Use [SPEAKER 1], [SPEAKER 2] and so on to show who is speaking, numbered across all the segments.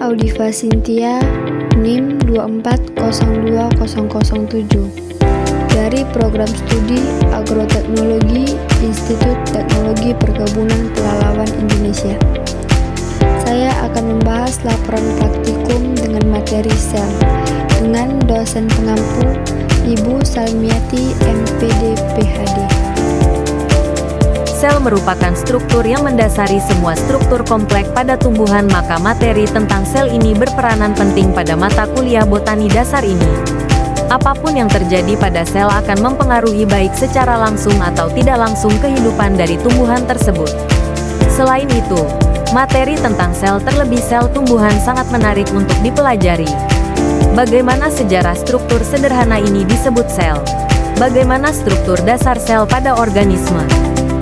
[SPEAKER 1] Audiva Cynthia, NIM 2402007, dari Program Studi Agroteknologi Institut Teknologi Perkebunan Pelalawan Indonesia. Saya akan membahas laporan praktikum dengan materi sel dengan dosen pengampu Ibu Salmiati, MPD, PhD.
[SPEAKER 2] Sel merupakan struktur yang mendasari semua struktur kompleks pada tumbuhan, maka materi tentang sel ini berperanan penting pada mata kuliah botani dasar ini. Apapun yang terjadi pada sel akan mempengaruhi baik secara langsung atau tidak langsung kehidupan dari tumbuhan tersebut. Selain itu, materi tentang sel, terlebih sel tumbuhan, sangat menarik untuk dipelajari. Bagaimana sejarah struktur sederhana ini disebut sel? Bagaimana struktur dasar sel pada organisme?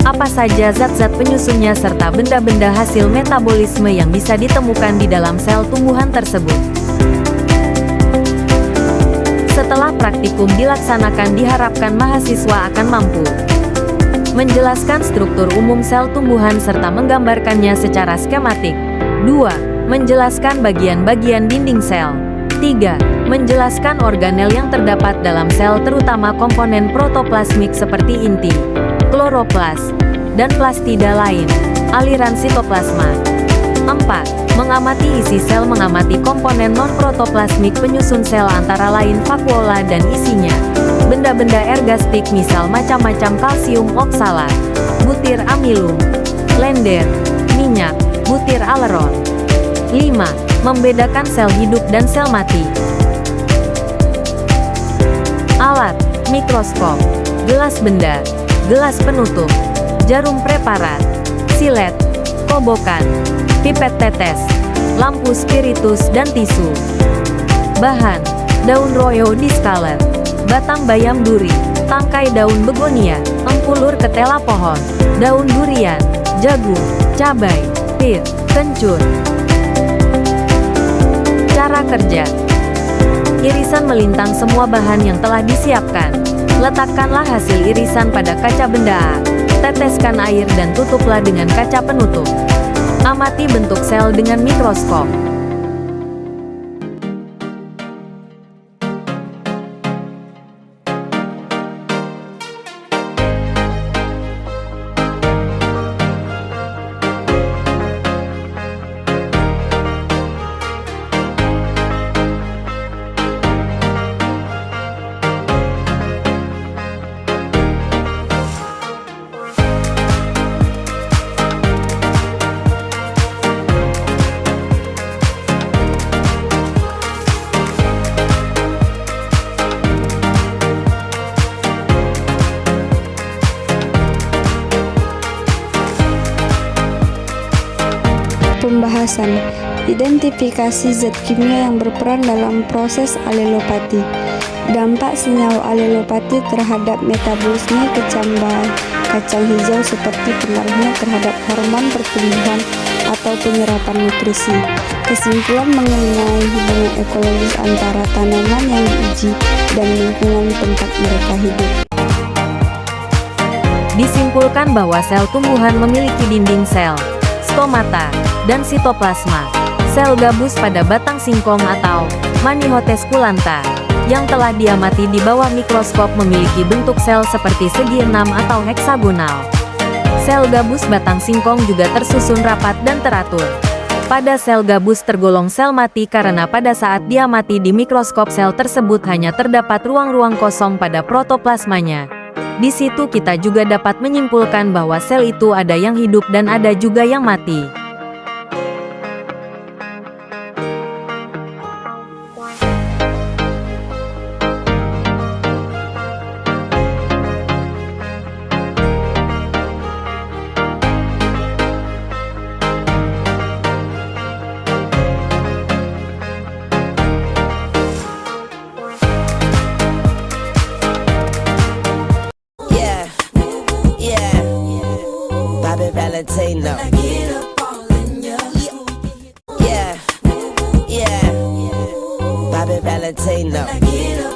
[SPEAKER 2] Apa saja zat-zat penyusunnya serta benda-benda hasil metabolisme yang bisa ditemukan di dalam sel tumbuhan tersebut. Setelah praktikum dilaksanakan, diharapkan mahasiswa akan mampu menjelaskan struktur umum sel tumbuhan serta menggambarkannya secara skematik. 2. Menjelaskan bagian-bagian dinding sel. 3. Menjelaskan organel yang terdapat dalam sel, terutama komponen protoplasmik seperti inti, kloroplas, dan plastida lain, aliran sitoplasma. 4. Mengamati isi sel, mengamati komponen non-protoplasmik penyusun sel antara lain vakuola dan isinya, benda-benda ergastik misal macam-macam kalsium oksalat, butir amilum, lender, minyak, butir aleron. 5. Membedakan sel hidup dan sel mati. Alat: mikroskop, gelas benda, gelas penutup, jarum preparat, silet, kobokan, pipet tetes, lampu spiritus dan tisu. Bahan: daun royo discolored, batang bayam duri, tangkai daun begonia, empulur ketela pohon, daun durian, jagung, cabai, pit, kencur. Cara kerja: irisan melintang semua bahan yang telah disiapkan. Letakkanlah hasil irisan pada kaca benda A. Teteskan air dan tutuplah dengan kaca penutup. Amati bentuk sel dengan mikroskop.
[SPEAKER 1] Pembahasan: identifikasi zat kimia yang berperan dalam proses alelopati. Dampak senyawa alelopati terhadap metabolisme kecambah kacang hijau seperti pengaruhnya terhadap hormon pertumbuhan atau penyerapan nutrisi. Kesimpulan mengenai hubungan ekologis antara tanaman yang diuji dan lingkungan tempat mereka hidup.
[SPEAKER 2] Disimpulkan bahwa sel tumbuhan memiliki dinding sel, stomata, dan sitoplasma. Sel gabus pada batang singkong atau Manihotesculanta yang telah diamati di bawah mikroskop memiliki bentuk sel seperti segi enam atau heksagonal. Sel gabus batang singkong juga tersusun rapat dan teratur. Pada sel gabus tergolong sel mati karena pada saat diamati di mikroskop sel tersebut hanya terdapat ruang-ruang kosong pada protoplasmanya. Di situ kita juga dapat menyimpulkan bahwa sel itu ada yang hidup dan ada juga yang mati.
[SPEAKER 3] Valentino. Yeah, yeah, Bobby Valentino.